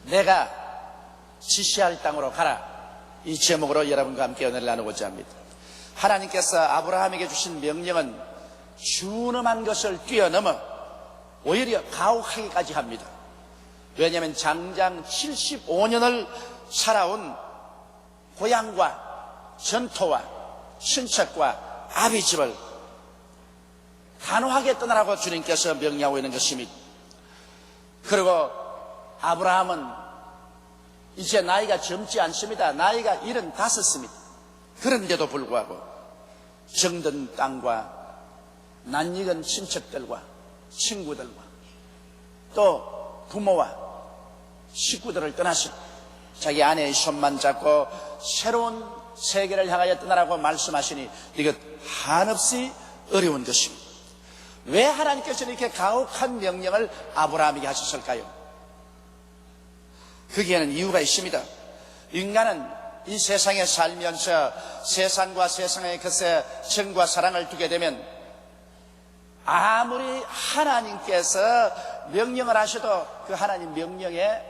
내가 지시할 땅으로 가라. 이 제목으로 여러분과 함께 은혜를 나누고자 합니다. 하나님께서 아브라함에게 주신 명령은 준엄한 것을 뛰어넘어 오히려 가혹하기까지 합니다. 왜냐하면 장장 75년을 살아온 고향과 전토와 친척과 아비집을 단호하게 떠나라고 주님께서 명령하고 있는 것입니다. 그리고 아브라함은 이제 나이가 젊지 않습니다. 나이가 75입니다. 그런데도 불구하고 정든 땅과 낯익은 친척들과 친구들과 또 부모와 식구들을 떠나서 자기 아내의 손만 잡고 새로운 세계를 향하여 떠나라고 말씀하시니 이것 한없이 어려운 것입니다. 왜 하나님께서는 이렇게 가혹한 명령을 아브라함에게 하셨을까요? 거기에는 이유가 있습니다. 인간은 이 세상에 살면서 세상과 세상의 것에 정과 사랑을 두게 되면 아무리 하나님께서 명령을 하셔도 그 하나님 명령에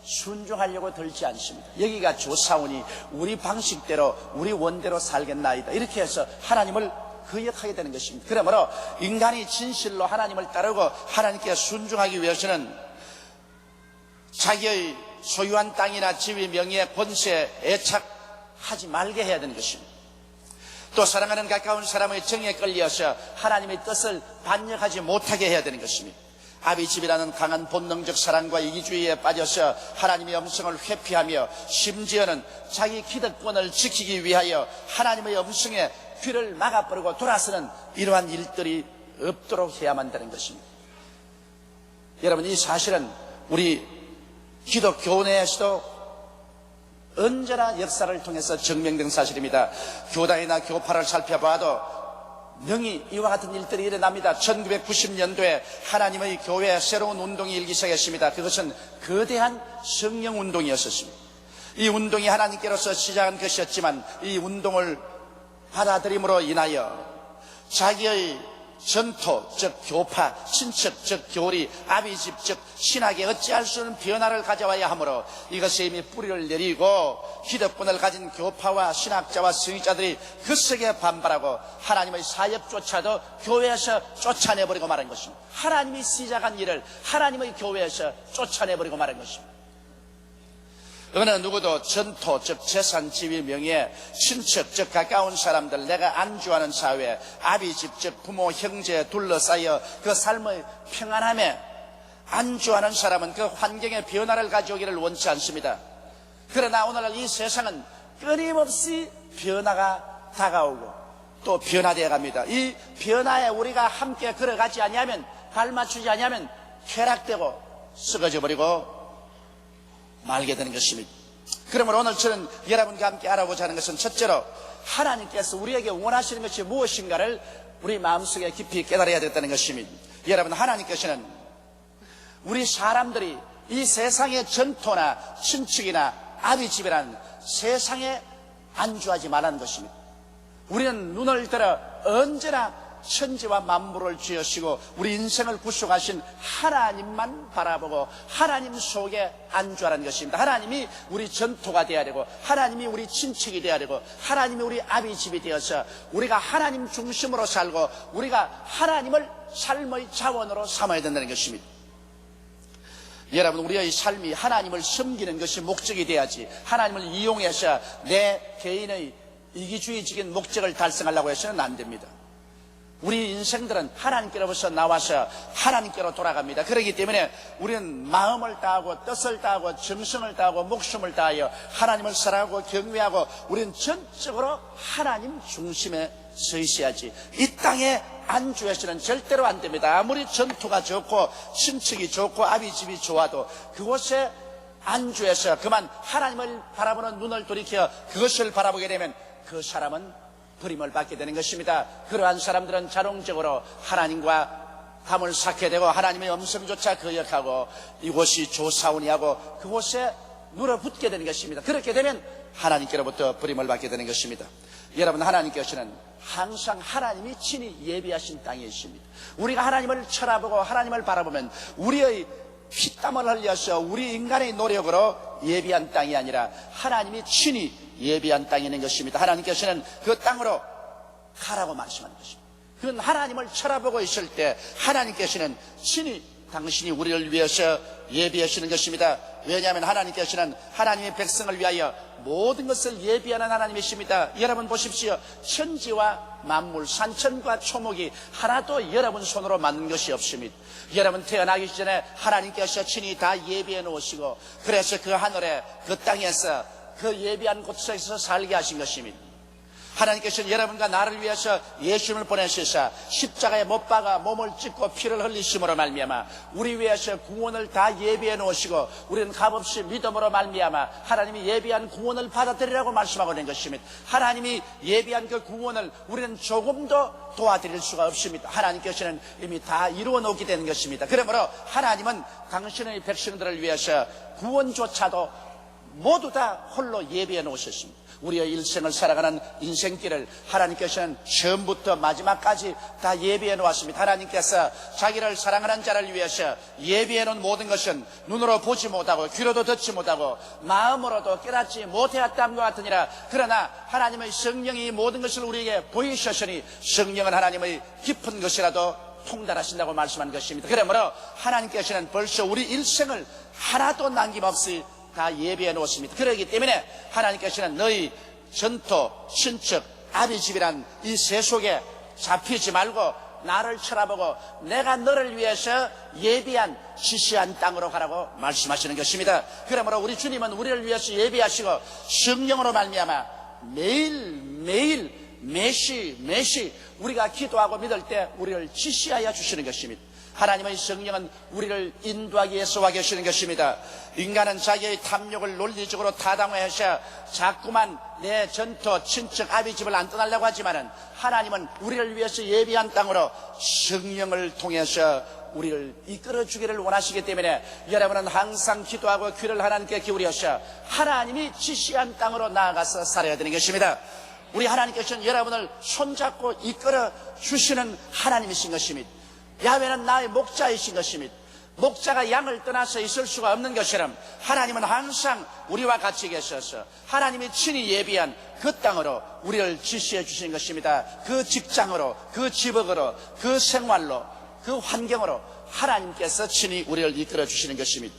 순종하려고 들지 않습니다. 여기가 좋사오니 우리 방식대로 우리 원대로 살겠나이다. 이렇게 해서 하나님을 거역하게 되는 것입니다. 그러므로 인간이 진실로 하나님을 따르고 하나님께 순종하기 위해서는 자기의 소유한 땅이나 지위, 명예, 권세에 애착하지 말게 해야 되는 것입니다. 또 사랑하는 가까운 사람의 정에 끌려서 하나님의 뜻을 반역하지 못하게 해야 되는 것입니다. 아비집이라는 강한 본능적 사랑과 이기주의에 빠져서 하나님의 음성을 회피하며 심지어는 자기 기득권을 지키기 위하여 하나님의 음성에 귀를 막아버리고 돌아서는 이러한 일들이 없도록 해야만 되는 것입니다. 여러분, 이 사실은 우리 기독교 내에서도 언제나 역사를 통해서 증명된 사실입니다. 교단이나 교파를 살펴봐도 명히 이와 같은 일들이 일어납니다. 1990년도에 하나님의 교회에 새로운 운동이 일기 시작했습니다. 그것은 거대한 성령운동이었습니다. 이 운동이 하나님께로서 시작한 것이었지만 이 운동을 받아들임으로 인하여 자기의 전토, 즉 교파, 친척, 즉 교리, 아비집, 즉 신학에 어찌할 수 없는 변화를 가져와야 하므로 이것에 이미 뿌리를 내리고 기득권을 가진 교파와 신학자와 성의자들이 그 속에 반발하고 하나님의 사역조차도 교회에서 쫓아내버리고 말한 것입니다. 하나님이 시작한 일을 하나님의 교회에서 쫓아내버리고 말한 것입니다. 어느 누구도 전토, 즉 재산, 지위, 명예, 친척, 즉 가까운 사람들, 내가 안주하는 사회, 아비집, 즉 부모, 형제 둘러싸여 그 삶의 평안함에 안주하는 사람은 그 환경의 변화를 가져오기를 원치 않습니다. 그러나 오늘날 이 세상은 끊임없이 변화가 다가오고 또 변화되어 갑니다. 이 변화에 우리가 함께 걸어가지 아니하면, 발맞추지 아니하면 퇴락되고 썩어져 버리고 말게 되는 것입니다. 그러므로 오늘 저는 여러분과 함께 알아보자 하는 것은 첫째로 하나님께서 우리에게 원하시는 것이 무엇인가를 우리 마음속에 깊이 깨달아야 된다는 것입니다. 여러분, 하나님께서는 우리 사람들이 이 세상의 전토나 친척이나 아비집이라는 세상에 안주하지 말라는 것입니다. 우리는 눈을 들어 언제나 천지와 만물을 지으시고 우리 인생을 구속하신 하나님만 바라보고 하나님 속에 안주하라는 것입니다. 하나님이 우리 전토가 되어야 되고 하나님이 우리 친척이 되어야 되고 하나님이 우리 아비집이 되어서 우리가 하나님 중심으로 살고 우리가 하나님을 삶의 자원으로 삼아야 된다는 것입니다. 여러분, 우리의 삶이 하나님을 섬기는 것이 목적이 돼야지 하나님을 이용해서 내 개인의 이기주의적인 목적을 달성하려고 해서는 안 됩니다. 우리 인생들은 하나님께로부터 나와서 하나님께로 돌아갑니다. 그렇기 때문에 우리는 마음을 다하고 뜻을 다하고 정성을 다하고 목숨을 다하여 하나님을 사랑하고 경외하고 우리는 전적으로 하나님 중심에 서 있어야지 이 땅에 안주해서는 절대로 안 됩니다. 아무리 전투가 좋고 친척이 좋고 아비집이 좋아도 그곳에 안주해서 그만 하나님을 바라보는 눈을 돌이켜 그것을 바라보게 되면 그 사람은 버림을 받게 되는 것입니다. 그러한 사람들은 자동적으로 하나님과 담을 쌓게 되고 하나님의 음성조차 거역하고 이곳이 좋사오니 하고 그곳에 눌어붙게 되는 것입니다. 그렇게 되면 하나님께로부터 버림을 받게 되는 것입니다. 여러분, 하나님께서는 항상 하나님이 친히 예비하신 땅에 있습니다. 우리가 하나님을 쳐다보고 하나님을 바라보면 우리의 피땀을 흘려서 우리 인간의 노력으로 예비한 땅이 아니라 하나님이 친히 예비한 땅이 있는 것입니다. 하나님께서는 그 땅으로 가라고 말씀하는 것입니다. 그건 하나님을 쳐다보고 있을 때 하나님께서는 친히 당신이 우리를 위해서 예비하시는 것입니다. 왜냐하면 하나님께서는 하나님의 백성을 위하여 모든 것을 예비하는 하나님이십니다. 여러분 보십시오. 천지와 만물, 산천과 초목이 하나도 여러분 손으로 만든 것이 없습니다. 여러분 태어나기 전에 하나님께서 친히 다 예비해 놓으시고, 그래서 그 하늘에 그 땅에서 그 예비한 곳에서 살게 하신 것입니다. 하나님께서는 여러분과 나를 위해서 예수님을 보내시사 십자가에 못 박아 몸을 찢고 피를 흘리심으로 말미암아 우리 위해서 구원을 다 예비해 놓으시고, 우리는 값없이 믿음으로 말미암아 하나님이 예비한 구원을 받아들이라고 말씀하고 있는 것입니다. 하나님이 예비한 그 구원을 우리는 조금도 도와드릴 수가 없습니다. 하나님께서는 이미 다 이루어 놓게 되는 것입니다. 그러므로 하나님은 당신의 백성들을 위해서 구원조차도 모두 다 홀로 예비해 놓으셨습니다. 우리의 일생을 살아가는 인생길을 하나님께서는 처음부터 마지막까지 다 예비해 놓았습니다. 하나님께서 자기를 사랑하는 자를 위해서 예비해 놓은 모든 것은 눈으로 보지 못하고 귀로도 듣지 못하고 마음으로도 깨닫지 못하였다함과 같으니라. 그러나 하나님의 성령이 모든 것을 우리에게 보이셨으니 성령은 하나님의 깊은 것이라도 통달하신다고 말씀한 것입니다. 그러므로 하나님께서는 벌써 우리 일생을 하나도 남김없이 다 예비해 놓았습니다. 그렇기 때문에 하나님께서는 너희 전토, 친척, 아비 집이란 이 세속에 잡히지 말고 나를 쳐다보고 내가 너를 위해서 예비한 지시한 땅으로 가라고 말씀하시는 것입니다. 그러므로 우리 주님은 우리를 위해서 예비하시고 성령으로 말미암아 매일 매시 우리가 기도하고 믿을 때 우리를 지시하여 주시는 것입니다. 하나님의 성령은 우리를 인도하기 위해서 와 계시는 것입니다. 인간은 자기의 탐욕을 논리적으로 타당화해서 자꾸만 내 전토, 친척, 아비집을 안 떠나려고 하지만은 하나님은 우리를 위해서 예비한 땅으로 성령을 통해서 우리를 이끌어주기를 원하시기 때문에 여러분은 항상 기도하고 귀를 하나님께 기울여서 하나님이 지시한 땅으로 나아가서 살아야 되는 것입니다. 우리 하나님께서는 여러분을 손잡고 이끌어 주시는 하나님이신 것입니다. 야훼는 나의 목자이신 것입니다. 목자가 양을 떠나서 있을 수가 없는 것처럼 하나님은 항상 우리와 같이 계셔서 하나님이 친히 예비한 그 땅으로 우리를 지시해 주신 것입니다. 그 직장으로, 그 집으로, 그 생활로, 그 환경으로 하나님께서 친히 우리를 이끌어 주시는 것입니다.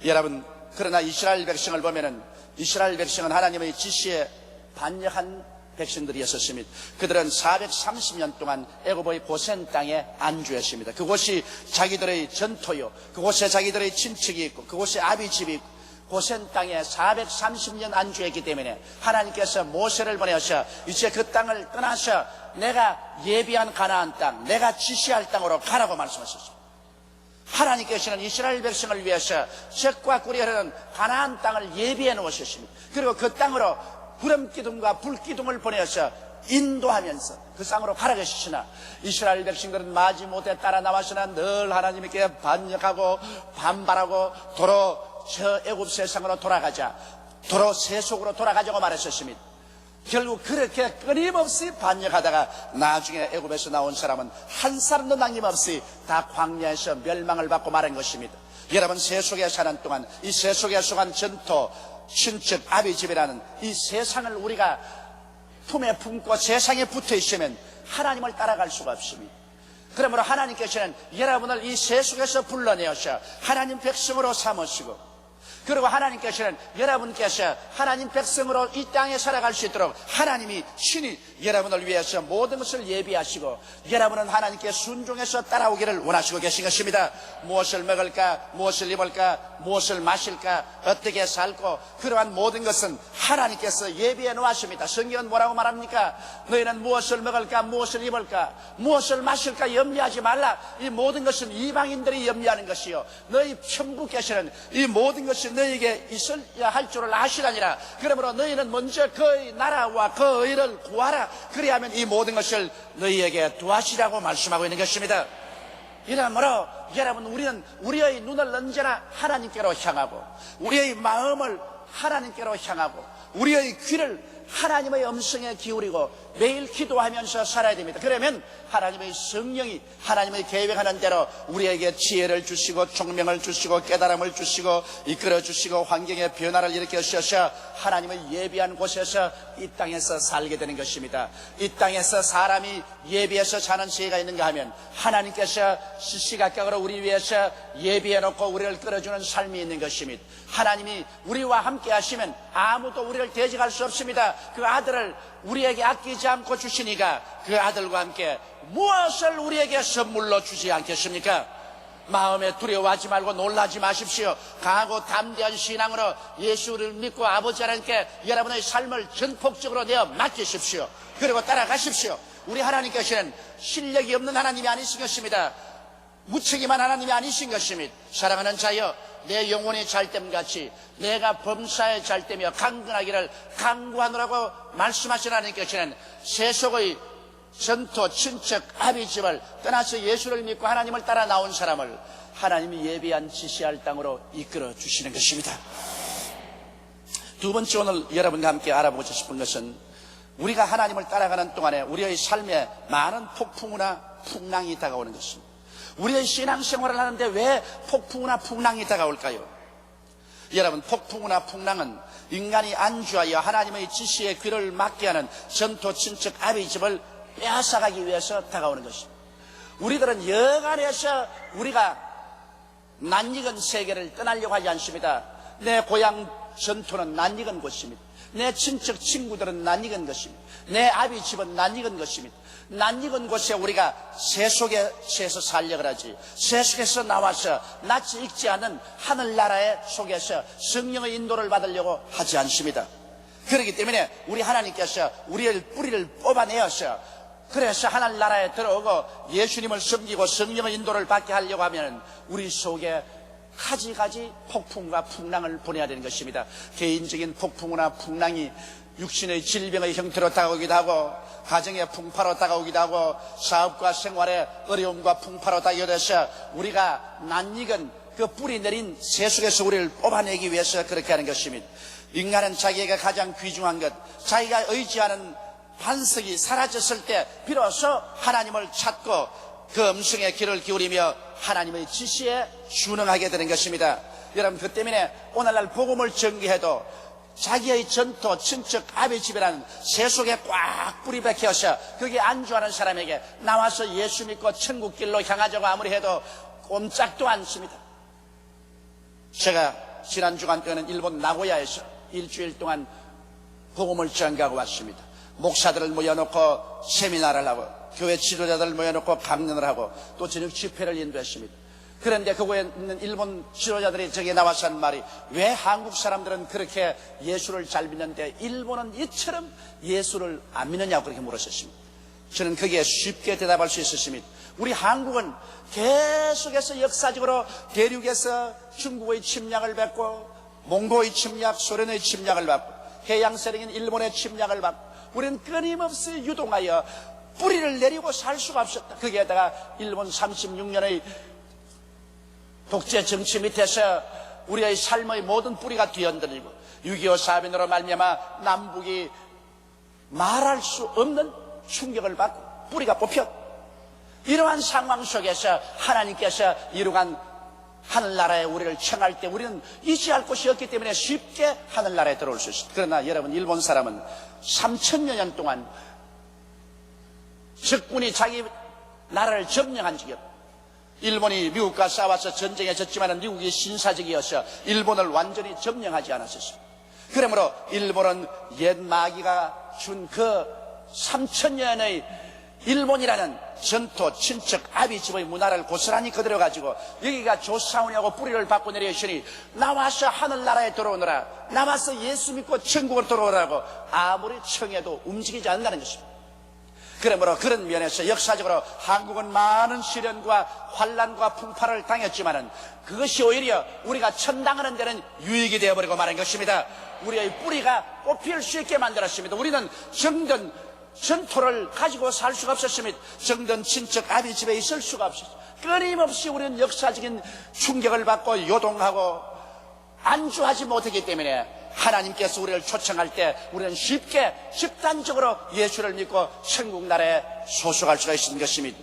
여러분, 그러나 이스라엘 백성을 보면은 이스라엘 백성은 하나님의 지시에 반역한 백성들이었습니다. 그들은 430년 동안 애굽의 고센 땅에 안주했습니다. 그곳이 자기들의 전토요, 그곳에 자기들의 친척이 있고 그곳에 아비집이 있고 고센 땅에 430년 안주했기 때문에 하나님께서 모세를 보내셔 이제 그 땅을 떠나서 내가 예비한 가나안 땅, 내가 지시할 땅으로 가라고 말씀하셨습니다. 하나님께서는 이스라엘 백성을 위해서 젖과 꿀이 흐르는 가나안 땅을 예비해 놓으셨습니다. 그리고 그 땅으로 구름기둥과 불기둥을 보내서 인도하면서 그 땅으로 가라 계시시나 이스라엘 백성들은 마지못해 따라 나와서는 늘 하나님께 반역하고 반발하고 도로 저 애굽 세상으로 돌아가자, 도로 세속으로 돌아가자고 말했었습니다. 결국 그렇게 끊임없이 반역하다가 나중에 애굽에서 나온 사람은 한 사람도 남김없이 다 광야에서 멸망을 받고 말한 것입니다. 여러분, 세속에 사는 동안 이 세속에 속한 전토, 친척, 아비집이라는 이 세상을 우리가 품에 품고 세상에 붙어 있으면 하나님을 따라갈 수가 없습니다. 그러므로 하나님께서는 여러분을 이 세속에서 불러내어서 하나님 백성으로 삼으시고, 그리고 하나님께서는 여러분께서 하나님 백성으로 이 땅에 살아갈 수 있도록 하나님이 친히 여러분을 위해서 모든 것을 예비하시고 여러분은 하나님께 순종해서 따라오기를 원하시고 계신 것입니다. 무엇을 먹을까, 무엇을 입을까, 무엇을 마실까, 어떻게 살고, 그러한 모든 것은 하나님께서 예비해 놓으십니다. 성경은 뭐라고 말합니까? 너희는 무엇을 먹을까, 무엇을 입을까, 무엇을 마실까 염려하지 말라. 이 모든 것은 이방인들이 염려하는 것이요, 너희 천부께서는 이 모든 것이 너희에게 있어야 할 줄을 아시라니라. 그러므로 너희는 먼저 그의 나라와 그의 의를 구하라. 그리하면 이 모든 것을 너희에게 도하시라고 말씀하고 있는 것입니다. 이러므로 여러분, 우리는 우리의 눈을 언제나 하나님께로 향하고 우리의 마음을 하나님께로 향하고 우리의 귀를 하나님의 음성에 기울이고 매일 기도하면서 살아야 됩니다. 그러면 하나님의 성령이 하나님의 계획하는 대로 우리에게 지혜를 주시고 총명을 주시고 깨달음을 주시고 이끌어 주시고 환경의 변화를 일으켜 주셔서 하나님의 예비한 곳에서 이 땅에서 살게 되는 것입니다. 이 땅에서 사람이 예비해서 사는 지혜가 있는가 하면 하나님께서 시시각각으로 우리 위해서 예비해놓고 우리를 끌어주는 삶이 있는 것입니다. 하나님이 우리와 함께 하시면 아무도 우리를 대적할 수 없습니다. 그 아들을 우리에게 아끼지 않고 주시니까 그 아들과 함께 무엇을 우리에게 선물로 주지 않겠습니까? 마음에 두려워하지 말고 놀라지 마십시오. 강하고 담대한 신앙으로 예수를 믿고 아버지 하나님께 여러분의 삶을 전폭적으로 내어 맡기십시오. 그리고 따라가십시오. 우리 하나님께서는 실력이 없는 하나님이 아니신 것입니다. 무책임한 하나님이 아니신 것입니다. 사랑하는 자여, 내 영혼이 잘됨같이 내가 범사에 잘되며 강건하기를 강구하노라고 말씀하신 하나님께서는 세속의 전토, 친척, 아비집을 떠나서 예수를 믿고 하나님을 따라 나온 사람을 하나님이 예비한 지시할 땅으로 이끌어 주시는 것입니다. 두 번째, 오늘 여러분과 함께 알아보고 싶은 것은 우리가 하나님을 따라가는 동안에 우리의 삶에 많은 폭풍우나 풍랑이 다가오는 것입니다. 우리의 신앙생활을 하는데 왜 폭풍우나 풍랑이 다가올까요? 여러분, 폭풍우나 풍랑은 인간이 안주하여 하나님의 지시에 귀를 막게 하는 전토, 친척, 아비집을 빼앗아가기 위해서 다가오는 것입니다. 우리들은 여간해서 우리가 낯익은 세계를 떠나려고 하지 않습니다. 내 고향 전토는 낯익은 곳입니다. 내 친척 친구들은 낯익은 것입니다. 내 아비집은 낯익은 것입니다. 낯익은 곳에 우리가 세속에서 살려고 하지, 세속에서 나와서 낯이 익지 않은 하늘나라의 속에서 성령의 인도를 받으려고 하지 않습니다. 그렇기 때문에 우리 하나님께서 우리의 뿌리를 뽑아내어서 그래서 하늘나라에 들어오고 예수님을 섬기고 성령의 인도를 받게 하려고 하면 우리 속에 가지가지 폭풍과 풍랑을 보내야 되는 것입니다. 개인적인 폭풍이나 풍랑이 육신의 질병의 형태로 다가오기도 하고, 가정의 풍파로 다가오기도 하고, 사업과 생활의 어려움과 풍파로 다가오셔서 우리가 낯익은 그 뿌리 내린 세속에서 우리를 뽑아내기 위해서 그렇게 하는 것입니다. 인간은 자기에게 가장 귀중한 것, 자기가 의지하는 반석이 사라졌을 때 비로소 하나님을 찾고 그 음성에 귀를 기울이며 하나님의 지시에 순응하게 되는 것입니다. 여러분, 그 때문에 오늘날 복음을 전개해도 자기의 전토, 친척, 아비집이라는 세속에 꽉 뿌리 박혀서 거기에 안주하는 사람에게 나와서 예수 믿고 천국길로 향하자고 아무리 해도 꼼짝도 않습니다. 제가 지난 주간 때는 일본 나고야에서 일주일 동안 복음을 전가하고 왔습니다. 목사들을 모여놓고 세미나를 하고 교회 지도자들을 모여놓고 강연을 하고 또 저녁 집회를 인도했습니다. 그런데 그곳에 있는 일본 지도자들이 저기에 나와서 한 말이, 왜 한국 사람들은 그렇게 예수를 잘 믿는데 일본은 이처럼 예수를 안 믿느냐고 그렇게 물으셨습니다. 저는 거기에 쉽게 대답할 수 있었습니다. 우리 한국은 계속해서 역사적으로 대륙에서 중국의 침략을 받고, 몽고의 침략, 소련의 침략을 받고, 해양세력인 일본의 침략을 받고, 우리는 끊임없이 유동하여 뿌리를 내리고 살 수가 없었다. 거기에다가 일본 36년의 독재 정치 밑에서 우리의 삶의 모든 뿌리가 뒤흔들리고, 6.25 사변으로 말미암아 남북이 말할 수 없는 충격을 받고 뿌리가 뽑혔. 이러한 상황 속에서 하나님께서 이루간 하늘나라에 우리를 청할 때 우리는 이지할 곳이 없기 때문에 쉽게 하늘나라에 들어올 수 있습니다. 그러나 여러분, 일본 사람은 3000여 년 동안 적군이 자기 나라를 점령한 적이 없다. 일본이 미국과 싸워서 전쟁에 졌지만 미국이 신사적이어서 일본을 완전히 점령하지 않았었습니다. 그러므로 일본은 옛 마귀가 준 그 3000년의 일본이라는 전토, 친척, 아비집의 문화를 고스란히 그대로 가지고 여기가 조사오냐고 뿌리를 받고 내려오시니 나와서 하늘나라에 들어오느라, 나와서 예수 믿고 천국으로 들어오라고 아무리 청해도 움직이지 않는다는 것입니다. 그러므로 그런 면에서 역사적으로 한국은 많은 시련과 환난과 풍파를 당했지만은 그것이 오히려 우리가 천당하는 데는 유익이 되어버리고 말한 것입니다. 우리의 뿌리가 뽑힐 수 있게 만들었습니다. 우리는 정든 전토를 가지고 살 수가 없었습니다. 정든 친척 아비집에 있을 수가 없었습니다. 끊임없이 우리는 역사적인 충격을 받고 요동하고 안주하지 못하기 때문에 하나님께서 우리를 초청할 때 우리는 쉽게 집단적으로 예수를 믿고 천국 나라에 소속할 수가 있는 것입니다.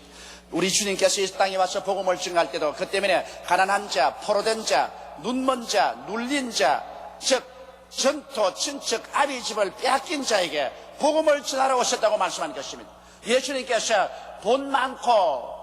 우리 주님께서 이 땅에 와서 복음을 증거할 때도 그 때문에 가난한 자, 포로된 자, 눈먼 자, 눌린 자, 즉 전토, 친척, 아비 집을 빼앗긴 자에게 복음을 전하러 오셨다고 말씀한 것입니다. 예수님께서 돈 많고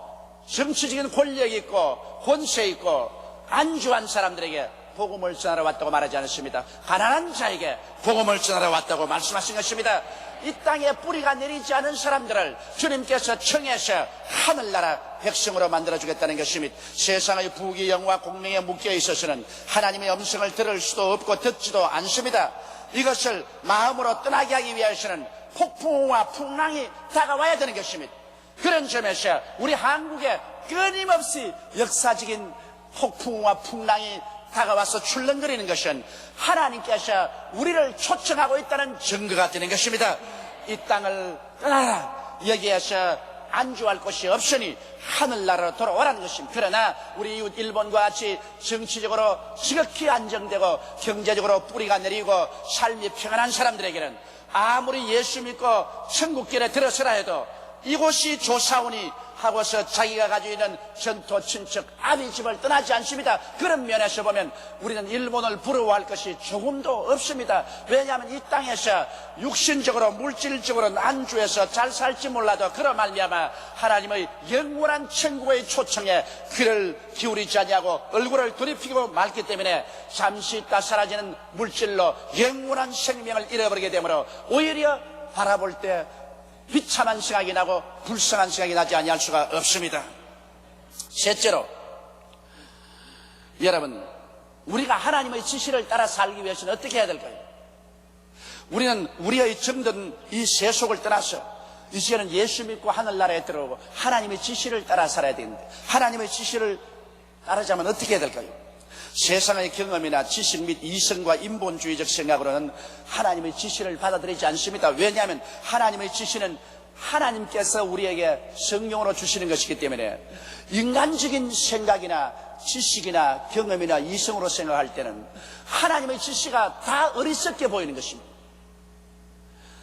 정치적인 권력이 있고 권세 있고 안주한 사람들에게 복음을 전하러 왔다고 말하지 않았습니다. 가난한 자에게 복음을 전하러 왔다고 말씀하신 것입니다. 이 땅에 뿌리가 내리지 않은 사람들을 주님께서 청해서 하늘나라 백성으로 만들어주겠다는 것입니다. 세상의 부귀 영화 공명에 묶여 있어서는 하나님의 음성을 들을 수도 없고 듣지도 않습니다. 이것을 마음으로 떠나게 하기 위해서는 폭풍과 풍랑이 다가와야 되는 것입니다. 그런 점에서 우리 한국에 끊임없이 역사적인 폭풍과 풍랑이 다가와서 출렁거리는 것은 하나님께서 우리를 초청하고 있다는 증거가 되는 것입니다. 이 땅을 떠나라. 여기에서 안주할 곳이 없으니 하늘나라로 돌아오라는 것입니다. 그러나 우리 이웃 일본과 같이 정치적으로 지극히 안정되고 경제적으로 뿌리가 내리고 삶이 평안한 사람들에게는 아무리 예수 믿고 천국길에 들어서라 해도 이곳이 조사오니 하고서 자기가 가지고 있는 전토, 친척, 아비 집을 떠나지 않습니다. 그런 면에서 보면 우리는 일본을 부러워할 것이 조금도 없습니다. 왜냐하면 이 땅에서 육신적으로 물질적으로 안주해서 잘 살지 몰라도 그런 말미암아 하나님의 영원한 천국의 초청에 귀를 기울이지 아니하고 얼굴을 돌이키고 말기 때문에 잠시 있다 사라지는 물질로 영원한 생명을 잃어버리게 되므로 오히려 바라볼 때 비참한 생각이 나고 불쌍한 생각이 나지 아니할 수가 없습니다. 셋째로, 여러분, 우리가 하나님의 지시를 따라 살기 위해서는 어떻게 해야 될까요? 우리는 우리의 정든 이 세속을 떠나서 이제는 예수 믿고 하늘나라에 들어오고 하나님의 지시를 따라 살아야 되는데, 하나님의 지시를 따르자면 어떻게 해야 될까요? 세상의 경험이나 지식 및 이성과 인본주의적 생각으로는 하나님의 지시를 받아들이지 않습니다. 왜냐하면 하나님의 지시는 하나님께서 우리에게 성령으로 주시는 것이기 때문에 인간적인 생각이나 지식이나 경험이나 이성으로 생각할 때는 하나님의 지시가 다 어리석게 보이는 것입니다.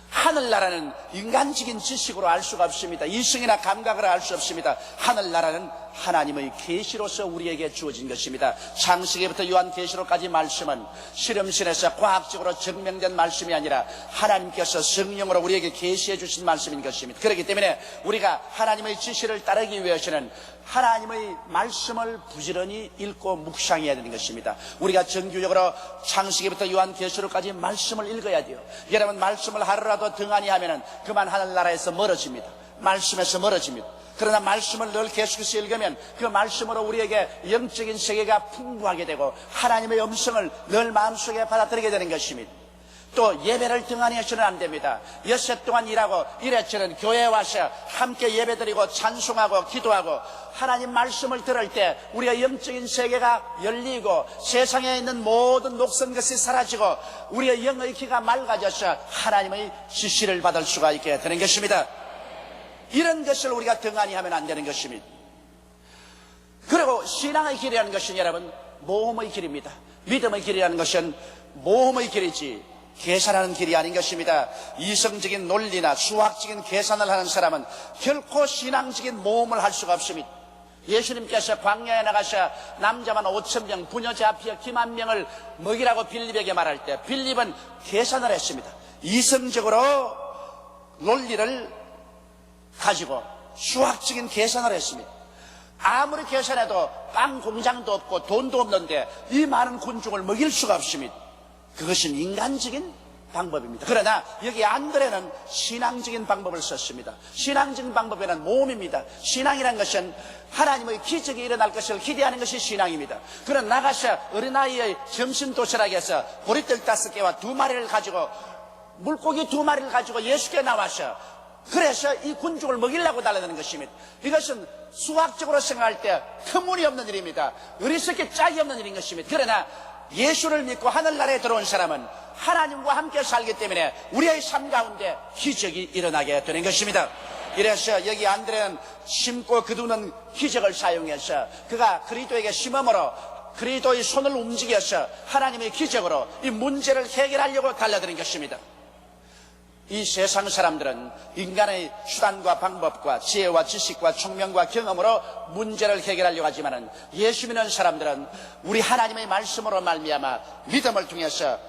하늘나라는 인간적인 지식으로 알 수가 없습니다. 이성이나 감각으로 알 수 없습니다. 하늘나라는 하나님의 계시로서 우리에게 주어진 것입니다. 창세기부터 요한계시록까지 말씀은 실험실에서 과학적으로 증명된 말씀이 아니라 하나님께서 성령으로 우리에게 계시해 주신 말씀인 것입니다. 그렇기 때문에 우리가 하나님의 지시를 따르기 위해서는 하나님의 말씀을 부지런히 읽고 묵상해야 되는 것입니다. 우리가 정규적으로 창세기부터 요한계시록까지 말씀을 읽어야 돼요. 여러분, 말씀을 하루라도 등한히 하면은 그만 하늘나라에서 멀어집니다. 말씀에서 멀어집니다. 그러나 말씀을 늘 계속해서 읽으면 그 말씀으로 우리에게 영적인 세계가 풍부하게 되고 하나님의 음성을 늘 마음속에 받아들이게 되는 것입니다. 또 예배를 등한히 해서는 안 됩니다. 엿새 동안 일하고 이래저래 교회에 와서 함께 예배드리고 찬송하고 기도하고 하나님 말씀을 들을 때 우리가 영적인 세계가 열리고 세상에 있는 모든 녹슨 것이 사라지고 우리의 영의 귀가 맑아져서 하나님의 지시를 받을 수가 있게 되는 것입니다. 이런 것을 우리가 등한히 하면 안 되는 것입니다. 그리고 신앙의 길이라는 것은 여러분 모험의 길입니다. 믿음의 길이라는 것은 모험의 길이지 계산하는 길이 아닌 것입니다. 이성적인 논리나 수학적인 계산을 하는 사람은 결코 신앙적인 모험을 할 수가 없습니다. 예수님께서 광야에 나가서 남자만 5,000명, 부녀자 앞에 기만 명을 먹이라고 빌립에게 말할 때 빌립은 계산을 했습니다. 이성적으로 논리를 가지고 수학적인 계산을 했습니다. 아무리 계산해도 빵 공장도 없고 돈도 없는데 이 많은 군중을 먹일 수가 없습니다. 그것은 인간적인 방법입니다. 그러나 여기 안드레는 신앙적인 방법을 썼습니다. 신앙적인 방법에는 모험입니다. 신앙이란 것은 하나님의 기적이 일어날 것을 기대하는 것이 신앙입니다. 그러나 나가서 어린아이의 점심도시락에서 보리떡 5개와 2마리를 가지고 물고기 2마리를 가지고 예수께 나와서 그래서 이 군중을 먹이려고 달라드는 것입니다. 이것은 수학적으로 생각할 때 터무니없는 일입니다. 어리석게 짝이 없는 일인 것입니다. 그러나 예수를 믿고 하늘나라에 들어온 사람은 하나님과 함께 살기 때문에 우리의 삶 가운데 기적이 일어나게 되는 것입니다. 이래서 여기 안드레는 심고 거두는 기적을 사용해서 그가 그리스도에게 심음으로 그리스도의 손을 움직여서 하나님의 기적으로 이 문제를 해결하려고 달려드는 것입니다. 이 세상 사람들은 인간의 수단과 방법과 지혜와 지식과 총명과 경험으로 문제를 해결하려고 하지만 예수 믿는 사람들은 우리 하나님의 말씀으로 말미암아 믿음을 통해서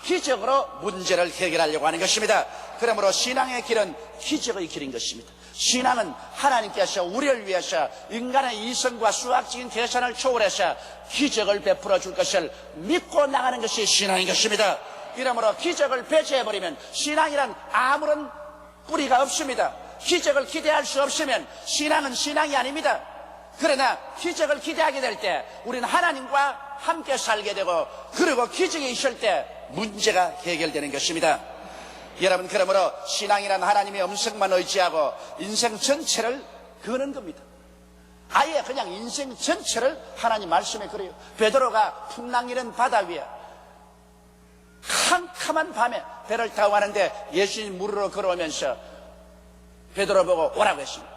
기적으로 문제를 해결하려고 하는 것입니다. 그러므로 신앙의 길은 기적의 길인 것입니다. 신앙은 하나님께서 우리를 위해서 인간의 이성과 수학적인 계산을 초월해서 기적을 베풀어 줄 것을 믿고 나가는 것이 신앙인 것입니다. 이러므로 기적을 배제해버리면 신앙이란 아무런 뿌리가 없습니다. 기적을 기대할 수 없으면 신앙은 신앙이 아닙니다. 그러나 기적을 기대하게 될 때 우리는 하나님과 함께 살게 되고, 그리고 기적이 있을 때 문제가 해결되는 것입니다. 여러분, 그러므로 신앙이란 하나님의 음성만 의지하고 인생 전체를 거는 겁니다. 아예 그냥 인생 전체를 하나님 말씀에 걸어요. 베드로가 풍랑이는 바다 위에 캄캄한 밤에 배를 타고 가는데 예수님 물으러 걸어오면서 베드로 보고 오라고 했습니다.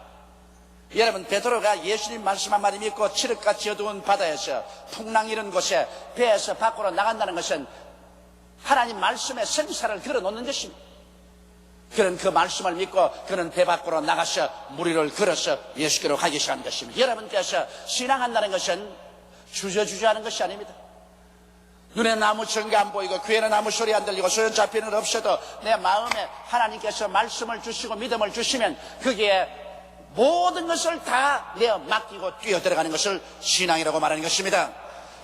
여러분, 베드로가 예수님 말씀 한마디 믿고 칠흑같이 어두운 바다에서 풍랑이는 곳에 배에서 밖으로 나간다는 것은 하나님 말씀에 생사를 걸어놓는 것입니다. 그는 그 말씀을 믿고 그는 배 밖으로 나가서 무리를 걸어서 예수께로 가기 시작한 것입니다. 여러분께서 신앙한다는 것은 주저주저하는 것이 아닙니다. 눈에 아무 증거 안 보이고 귀에는 아무 소리 안 들리고 소연 잡히는 없어도 내 마음에 하나님께서 말씀을 주시고 믿음을 주시면 거기에 모든 것을 다 내어 맡기고 뛰어들어가는 것을 신앙이라고 말하는 것입니다.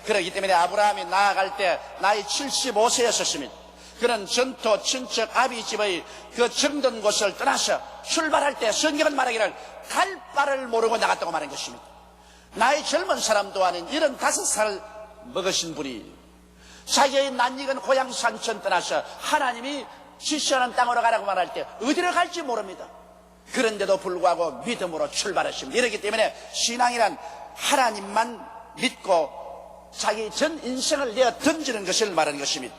그렇기 때문에 아브라함이 나아갈 때 나이 75세였었습니다. 그는 전토 친척 아비집의 그 정든 곳을 떠나서 출발할 때 성경은 말하기를 갈 바를 모르고 나갔다고 말한 것입니다. 나이 젊은 사람도 아닌 75살 먹으신 분이 자기의 낯익은 고향 산천 떠나서 하나님이 지시하는 땅으로 가라고 말할 때 어디로 갈지 모릅니다. 그런데도 불구하고 믿음으로 출발하십니다. 이렇기 때문에 신앙이란 하나님만 믿고 자기 전 인생을 내어 던지는 것을 말하는 것입니다.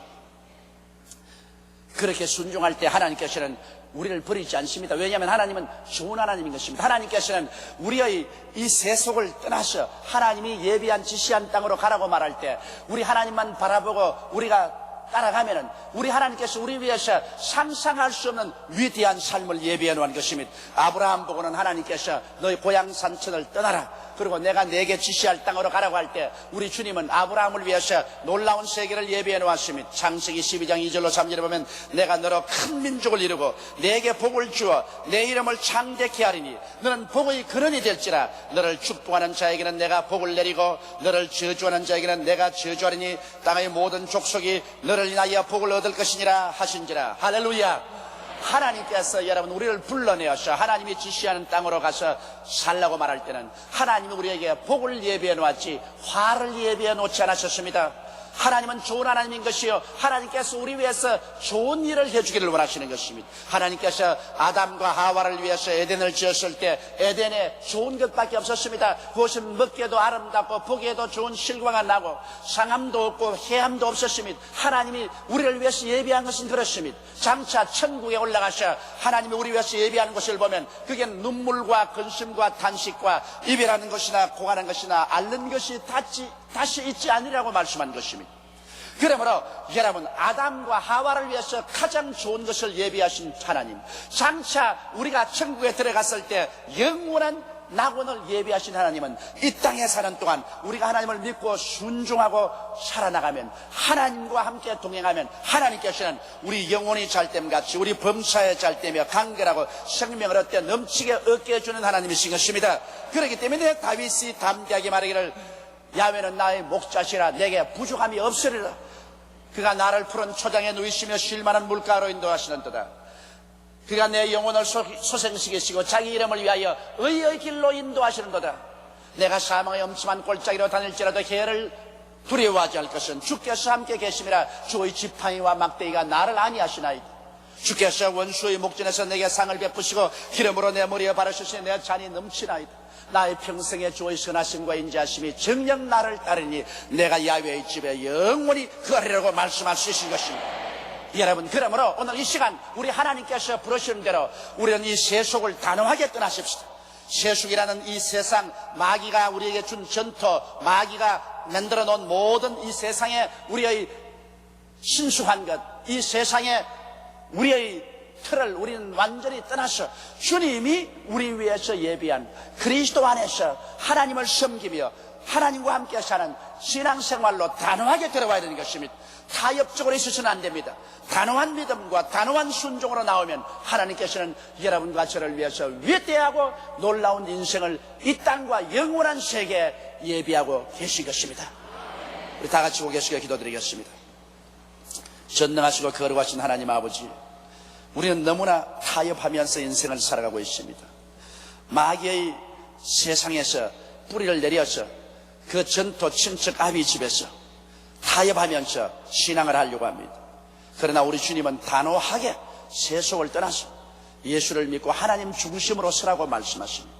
그렇게 순종할 때 하나님께서는 우리를 버리지 않습니다. 왜냐하면 하나님은 좋은 하나님인 것입니다. 하나님께서는 우리의 이 세속을 떠나서 하나님이 예비한 지시한 땅으로 가라고 말할 때 우리 하나님만 바라보고 우리가 따라가면은 우리 하나님께서 우리 위해서 상상할 수 없는 위대한 삶을 예비해 놓은 것입니다. 아브라함 보고는 하나님께서 너희 고향 산천을 떠나라, 그리고 내가 내게 지시할 땅으로 가라고 할 때 우리 주님은 아브라함을 위해서 놀라운 세계를 예비해 놓았습니다. 창세기 12장 2절로 3절에 보면 내가 너로 큰 민족을 이루고 내게 복을 주어 내 이름을 창대케 하리니 너는 복의 근원이 될지라. 너를 축복하는 자에게는 내가 복을 내리고 너를 저주하는 자에게는 내가 저주하리니 땅의 모든 족속이 너를 인하여 복을 얻을 것이니라 하신지라. 할렐루야. 하나님께서 여러분 우리를 불러내어서 하나님이 지시하는 땅으로 가서 살라고 말할 때는 하나님이 우리에게 복을 예비해 놓았지 화를 예비해 놓지 않으셨습니다. 하나님은 좋은 하나님인 것이요, 하나님께서 우리 위해서 좋은 일을 해주기를 원하시는 것입니다. 하나님께서 아담과 하와를 위해서 에덴을 지었을 때 에덴에 좋은 것밖에 없었습니다. 그것은 먹기에도 아름답고 보기에도 좋은 실과가 나고 상함도 없고 해함도 없었습니다. 하나님이 우리를 위해서 예비한 것은 그렇습니다. 장차 천국에 올라가서 하나님이 우리 위해서 예비하는 것을 보면 그게 눈물과 근심과 탄식과 이별하는 것이나 고하는 것이나 앓는 것이 다시 있지 않으리라고 말씀한 것입니다. 그러므로 여러분, 아담과 하와를 위해서 가장 좋은 것을 예비하신 하나님, 장차 우리가 천국에 들어갔을 때 영원한 낙원을 예비하신 하나님은 이 땅에 사는 동안 우리가 하나님을 믿고 순종하고 살아나가면, 하나님과 함께 동행하면 하나님께서는 우리 영혼이 잘됨같이 우리 범사에 잘되며 강건하고 생명을 얻게 넘치게 얻게 해주는 하나님이신 것입니다. 그렇기 때문에 다윗이 담대하게 말하기를 야훼는 나의 목자시라 내게 부족함이 없으리라. 그가 나를 푸른 초장에 누이시며 쉴만한 물가로 인도하시는도다. 그가 내 영혼을 소생시키시고 자기 이름을 위하여 의의 길로 인도하시는도다. 내가 사망의 엄침한 골짜기로 다닐지라도 해를 두려워하지 않을 것은 주께서 함께 계심이라. 주의 지팡이와 막대기가 나를 안위하시나이다. 주께서 원수의 목전에서 내게 상을 베푸시고 기름으로 내 머리에 바르시니 내 잔이 넘치나이다. 나의 평생의 주의 선하심과 인자하심이 정녕 나를 따르니 내가 야훼의 집에 영원히 거하리라고 말씀할 수 있을 것입니다. 여러분, 그러므로 오늘 이 시간 우리 하나님께서 부르시는 대로 우리는 이 세속을 단호하게 떠나십시다. 세속이라는 이 세상, 마귀가 우리에게 준 전토, 마귀가 만들어 놓은 모든 이 세상에 우리의 신수한 것, 이 세상에 우리의 틀을 우리는 완전히 떠나서 주님이 우리 위해서 예비한 그리스도 안에서 하나님을 섬기며 하나님과 함께 사는 신앙생활로 단호하게 들어와야 되는 것입니다. 타협적으로 있어서는 안 됩니다. 단호한 믿음과 단호한 순종으로 나오면 하나님께서는 여러분과 저를 위해서 위대하고 놀라운 인생을 이 땅과 영원한 세계에 예비하고 계신 것입니다. 우리 다 같이 고개 숙여 기도드리겠습니다. 전능하시고 거룩하신 하나님 아버지, 우리는 너무나 타협하면서 인생을 살아가고 있습니다. 마귀의 세상에서 뿌리를 내려서 그 전토 친척 아비 집에서 타협하면서 신앙을 하려고 합니다. 그러나 우리 주님은 단호하게 세속을 떠나서 예수를 믿고 하나님 중심으로 서라고 말씀하십니다.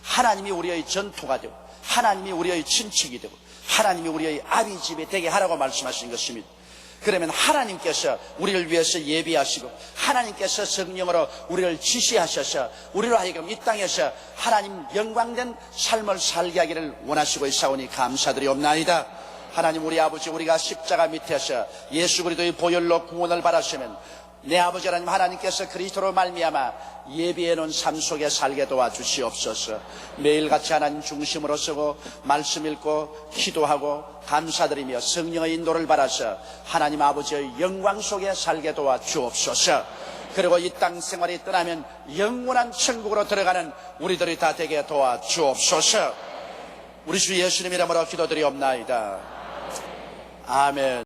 하나님이 우리의 전토가 되고 하나님이 우리의 친척이 되고 하나님이 우리의 아비 집이 되게 하라고 말씀하신 것입니다. 그러면 하나님께서 우리를 위해서 예비하시고 하나님께서 성령으로 우리를 지시하셔서 우리로 하여금 이 땅에서 하나님 영광된 삶을 살게 하기를 원하시고 있사오니 감사드리옵나이다. 하나님, 우리 아버지, 우리가 십자가 밑에서 예수 그리스도의 보혈로 구원을 받았으면 내 아버지 하나님, 하나님께서 그리스도로 말미암아 예비해놓은 삶 속에 살게 도와주시옵소서. 매일같이 하나님 중심으로 서고 말씀 읽고 기도하고 감사드리며 성령의 인도를 받아서 하나님 아버지의 영광 속에 살게 도와주옵소서. 그리고 이 땅 생활이 떠나면 영원한 천국으로 들어가는 우리들이 다 되게 도와주옵소서. 우리 주 예수님 이름으로 기도드리옵나이다. 아멘.